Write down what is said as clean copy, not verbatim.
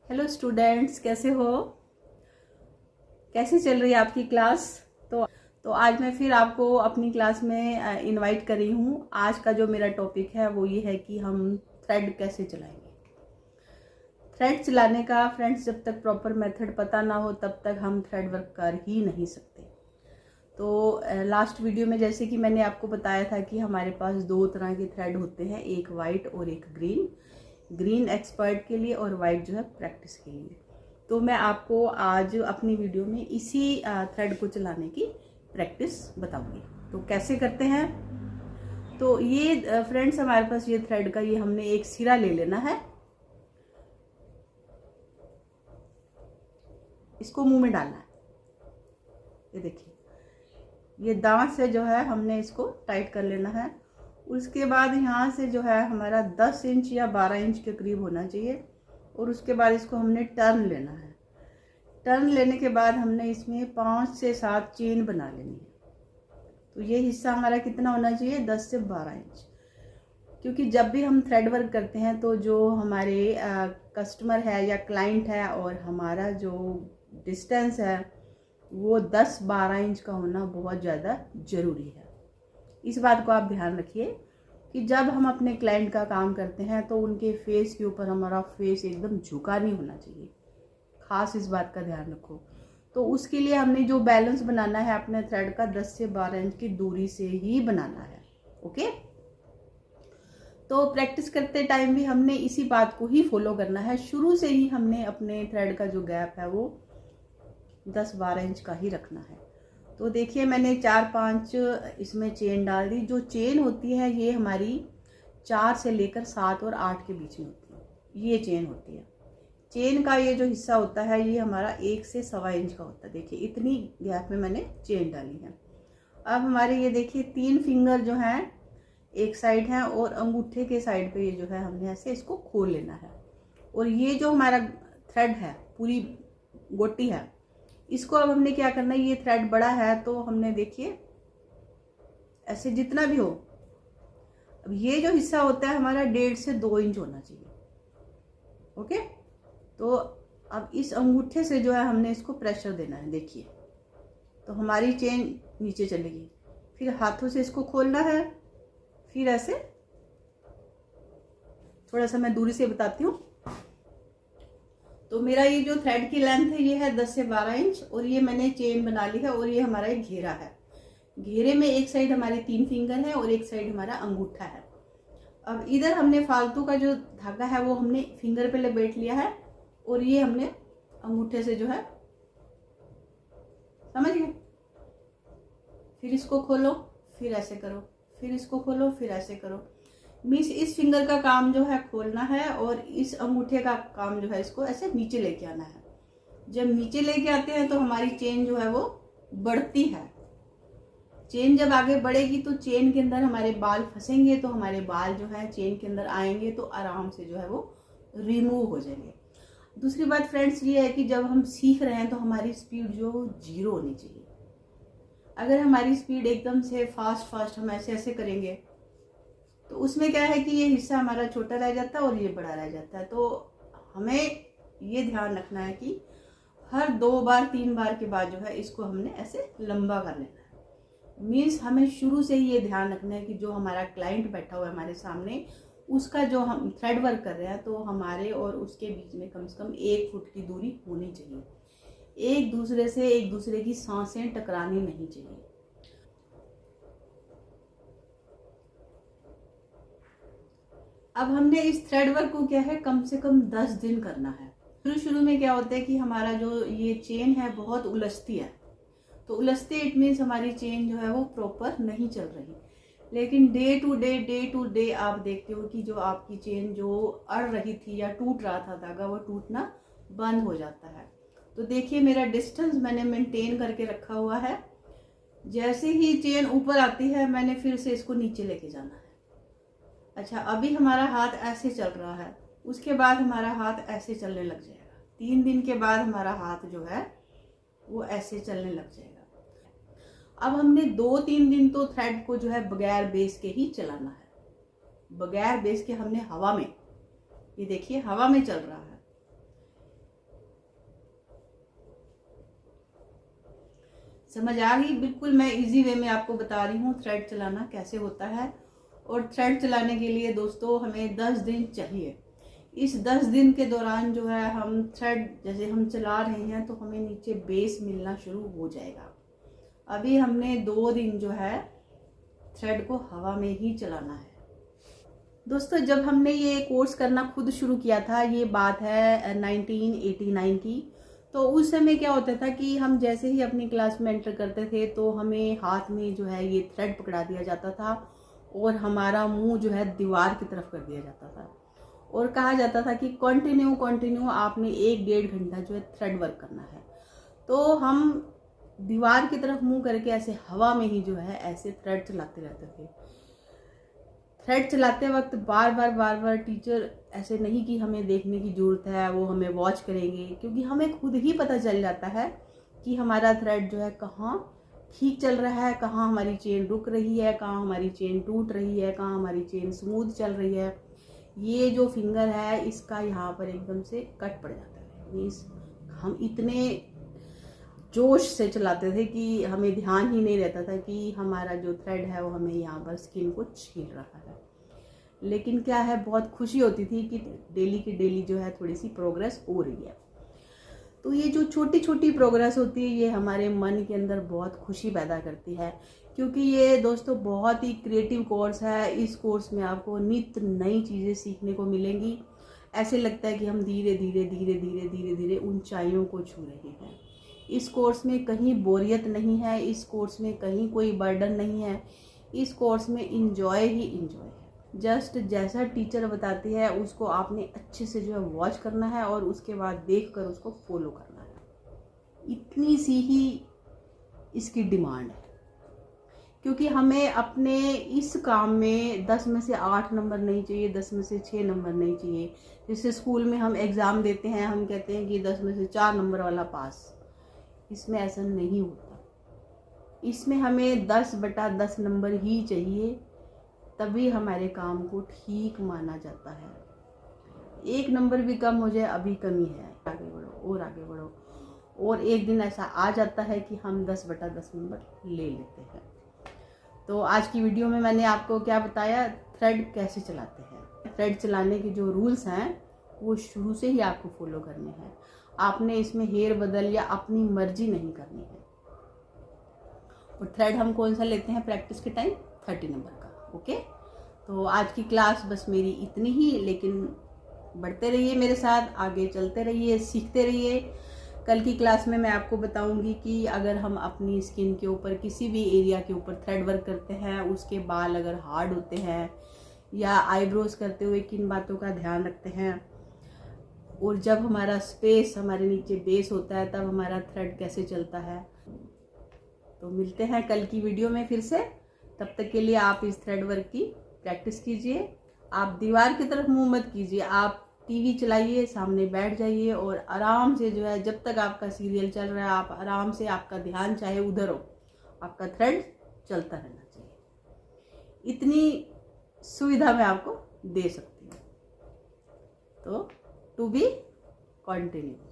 Hello students, कैसे हो? कैसे चल रही है आपकी क्लास? तो आज मैं फिर आपको अपनी क्लास में इनवाइट कर रही हूँ। आज का जो मेरा टॉपिक है वो ये है कि हम थ्रेड कैसे चलाएंगे। थ्रेड चलाने का फ्रेंड्स, जब तक प्रॉपर मेथड पता ना हो तब तक हम थ्रेड वर्क कर ही नहीं सकते। तो लास्ट वीडियो में जैसे कि मैंने आपको बताया था कि हमारे पास दो तरह के थ्रेड होते हैं, एक वाइट और एक ग्रीन। ग्रीन एक्सपर्ट के लिए और वाइट जो है प्रैक्टिस के लिए। तो मैं आपको आज अपनी वीडियो में इसी थ्रेड को चलाने की प्रैक्टिस बताऊंगी। तो कैसे करते हैं? तो ये फ्रेंड्स, हमारे पास ये थ्रेड का ये हमने एक सिरा ले लेना है। इसको मुंह में डालना है। ये देखिए, ये दांत से जो है हमने इसको टाइट कर लेना है। उसके बाद यहाँ से जो है हमारा 10 इंच या 12 इंच के करीब होना चाहिए। और उसके बाद इसको हमने टर्न लेना है। टर्न लेने के बाद हमने इसमें 5 से 7 चेन बना लेनी है। तो ये हिस्सा हमारा कितना होना चाहिए? 10 से 12 इंच। क्योंकि जब भी हम थ्रेड वर्क करते हैं तो जो हमारे कस्टमर है या क्लाइंट है और हमारा जो डिस्टेंस है वो 10-12 इंच का होना बहुत ज़्यादा ज़रूरी है। इस बात को आप ध्यान रखिए कि जब हम अपने क्लाइंट का काम करते हैं तो उनके फेस के ऊपर हमारा फेस एकदम झुका नहीं होना चाहिए। खास इस बात का ध्यान रखो। तो उसके लिए हमने जो बैलेंस बनाना है अपने थ्रेड का 10 से 12 इंच की दूरी से ही बनाना है। ओके, तो प्रैक्टिस करते टाइम भी हमने इसी बात को ही फॉलो करना है। शुरू से ही हमने अपने थ्रेड का जो गैप है वो 10-12 इंच का ही रखना है। तो देखिए, मैंने 4-5 इसमें चेन डाल दी। जो चेन होती है ये हमारी 4 से लेकर 7 और 8 के बीच में होती है। ये चेन होती है। चेन का ये जो हिस्सा होता है ये हमारा 1 से 1.25 इंच का होता है। देखिए, इतनी गैप में मैंने चेन डाली है। अब हमारे ये देखिए 3 फिंगर जो हैं एक साइड है और अंगूठे के साइड पे ये जो है हमने ऐसे इसको खोल लेना है। और ये जो हमारा थ्रेड है, पूरी गोटी है, इसको अब हमने क्या करना है, ये थ्रेड बड़ा है तो हमने देखिए ऐसे जितना भी हो, अब ये जो हिस्सा होता है हमारा 1.5 से 2 इंच होना चाहिए। ओके, तो अब इस अंगूठे से जो है हमने इसको प्रेशर देना है। देखिए, तो हमारी चेन नीचे चलेगी। फिर हाथों से इसको खोलना है। फिर ऐसे थोड़ा सा मैं दूरी से बताती हूँ। तो मेरा ये जो थ्रेड की लेंथ है ये है 10 से 12 इंच और ये मैंने चेन बना ली है। और ये हमारा एक घेरा है। घेरे में एक साइड हमारे 3 फिंगर है और एक साइड हमारा अंगूठा है। अब इधर हमने फालतू का जो धागा है वो हमने फिंगर पे लपेट लिया है और ये हमने अंगूठे से जो है, समझ गए? फिर इसको खोलो, फिर ऐसे करो, फिर इसको खोलो, फिर ऐसे करो। मीन्स इस फिंगर का काम जो है खोलना है और इस अंगूठे का काम जो है इसको ऐसे नीचे लेके आना है। जब नीचे लेके आते हैं तो हमारी चेन जो है वो बढ़ती है। चेन जब आगे बढ़ेगी तो चेन के अंदर हमारे बाल फंसेंगे, तो हमारे बाल जो है चेन के अंदर आएंगे तो आराम से जो है वो रिमूव हो जाएंगे। दूसरी बात फ्रेंड्स ये है कि जब हम सीख रहे हैं तो हमारी स्पीड जो 0 होनी चाहिए। अगर हमारी स्पीड एकदम से फास्ट हम ऐसे ऐसे करेंगे तो उसमें क्या है कि ये हिस्सा हमारा छोटा रह जाता है और ये बड़ा रह जाता है। तो हमें ये ध्यान रखना है कि हर 2 बार 3 बार के बाद जो है इसको हमने ऐसे लंबा कर लेना है। मीन्स हमें शुरू से ही ये ध्यान रखना है कि जो हमारा क्लाइंट बैठा हुआ है हमारे सामने, उसका जो हम थ्रेड वर्क कर रहे हैं तो हमारे और उसके बीच में कम से कम 1 फुट की दूरी होनी चाहिए। एक दूसरे की सांसें टकरानी नहीं चाहिए। अब हमने इस थ्रेड वर्क को क्या है, कम से कम 10 दिन करना है। शुरू में क्या होता है कि हमारा जो ये चेन है बहुत उलझती है। तो उलझते इट मीन्स हमारी चेन जो है वो प्रॉपर नहीं चल रही। लेकिन डे टू डे आप देखते हो कि जो आपकी चेन जो अड़ रही थी या टूट रहा था धागा, वो टूटना बंद हो जाता है। तो देखिए, मेरा डिस्टेंस मैंने मेंटेन करके रखा हुआ है। जैसे ही चेन ऊपर आती है मैंने फिर से इसको नीचे लेके जाना है। अच्छा, अभी हमारा हाथ ऐसे चल रहा है, उसके बाद हमारा हाथ ऐसे चलने लग जाएगा। 3 दिन के बाद हमारा हाथ जो है वो ऐसे चलने लग जाएगा। अब हमने 2-3 दिन तो थ्रेड को जो है बगैर बेस के ही चलाना है। बगैर बेस के हमने हवा में, ये देखिए हवा में चल रहा है। समझ आ गई? बिल्कुल मैं इजी वे में आपको बता रही हूँ थ्रेड चलाना कैसे होता है। और थ्रेड चलाने के लिए दोस्तों हमें 10 दिन चाहिए। इस 10 दिन के दौरान जो है हम थ्रेड जैसे हम चला रहे हैं तो हमें नीचे बेस मिलना शुरू हो जाएगा। अभी हमने 2 दिन जो है थ्रेड को हवा में ही चलाना है। दोस्तों जब हमने ये कोर्स करना खुद शुरू किया था, ये बात है 1989 की, तो उस समय क्या होता था कि हम जैसे ही अपनी क्लास में एंटर करते थे तो हमें हाथ में जो है ये थ्रेड पकड़ा दिया जाता था और हमारा मुंह जो है दीवार की तरफ कर दिया जाता था और कहा जाता था कि कंटिन्यू आपने 1-1.5 घंटा जो है थ्रेड वर्क करना है। तो हम दीवार की तरफ मुंह करके ऐसे हवा में ही जो है ऐसे थ्रेड चलाते रहते थे। थ्रेड चलाते वक्त बार बार टीचर ऐसे नहीं कि हमें देखने की ज़रूरत है, वो हमें वॉच करेंगे, क्योंकि हमें खुद ही पता चल जाता है कि हमारा थ्रेड जो है कहाँ ठीक चल रहा है, कहाँ हमारी चेन रुक रही है, कहाँ हमारी चेन टूट रही है, कहाँ हमारी चेन स्मूथ चल रही है। ये जो फिंगर है इसका यहाँ पर एकदम से कट पड़ जाता है। मीन्स हम इतने जोश से चलाते थे कि हमें ध्यान ही नहीं रहता था कि हमारा जो थ्रेड है वो हमें यहाँ पर स्किन को छील रहा है। लेकिन क्या है, बहुत खुशी होती थी कि डेली की डेली जो है थोड़ी सी प्रोग्रेस हो रही है। तो ये जो छोटी छोटी प्रोग्रेस होती है ये हमारे मन के अंदर बहुत खुशी पैदा करती है, क्योंकि ये दोस्तों बहुत ही क्रिएटिव कोर्स है। इस कोर्स में आपको नित्य नई चीज़ें सीखने को मिलेंगी। ऐसे लगता है कि हम धीरे धीरे ऊंचाइयों को छू रहे हैं। इस कोर्स में कहीं बोरियत नहीं है, इस कोर्स में कहीं कोई बर्डन नहीं है, इस कोर्स में इंजॉय ही इंजॉय है। जस्ट जैसा टीचर बताती है उसको आपने अच्छे से जो है वॉच करना है और उसके बाद देखकर उसको फॉलो करना है। इतनी सी ही इसकी डिमांड है, क्योंकि हमें अपने इस काम में 10 में से 8 नंबर नहीं चाहिए, 10 में से 6 नंबर नहीं चाहिए। जैसे स्कूल में हम एग्ज़ाम देते हैं, हम कहते हैं कि 10 में से 4 नंबर वाला पास। इसमें ऐसा नहीं होता। इसमें हमें 10/10 नंबर ही चाहिए, तभी हमारे काम को ठीक माना जाता है। 1 नंबर भी कम हो जाए अभी कमी है, आगे बढ़ो और आगे बढ़ो। और एक दिन ऐसा आ जाता है कि हम 10/10 नंबर ले लेते हैं। तो आज की वीडियो में मैंने आपको क्या बताया, थ्रेड कैसे चलाते हैं। थ्रेड चलाने के जो रूल्स हैं वो शुरू से ही आपको फॉलो करने हैं। आपने इसमें हेर बदल या अपनी मर्जी नहीं करनी है। और थ्रेड हम कौन सा लेते हैं प्रैक्टिस के टाइम, 30 नंबर का। ओके, तो आज की क्लास बस मेरी इतनी ही, लेकिन बढ़ते रहिए मेरे साथ, आगे चलते रहिए, सीखते रहिए। कल की क्लास में मैं आपको बताऊंगी कि अगर हम अपनी स्किन के ऊपर किसी भी एरिया के ऊपर थ्रेड वर्क करते हैं, उसके बाल अगर हार्ड होते हैं या आईब्रोज करते हुए किन बातों का ध्यान रखते हैं, और जब हमारा स्पेस हमारे नीचे बेस होता है तब हमारा थ्रेड कैसे चलता है। तो मिलते हैं कल की वीडियो में फिर से। तब तक के लिए आप इस थ्रेड वर्क की प्रैक्टिस कीजिए। आप दीवार की तरफ मुंह मत कीजिए, आप टीवी चलाइए, सामने बैठ जाइए और आराम से जो है जब तक आपका सीरियल चल रहा है आप आराम से, आपका ध्यान चाहे उधर हो, आपका थ्रेड चलता रहना चाहिए। इतनी सुविधा मैं आपको दे सकती हूँ। तो टू बी कंटिन्यू।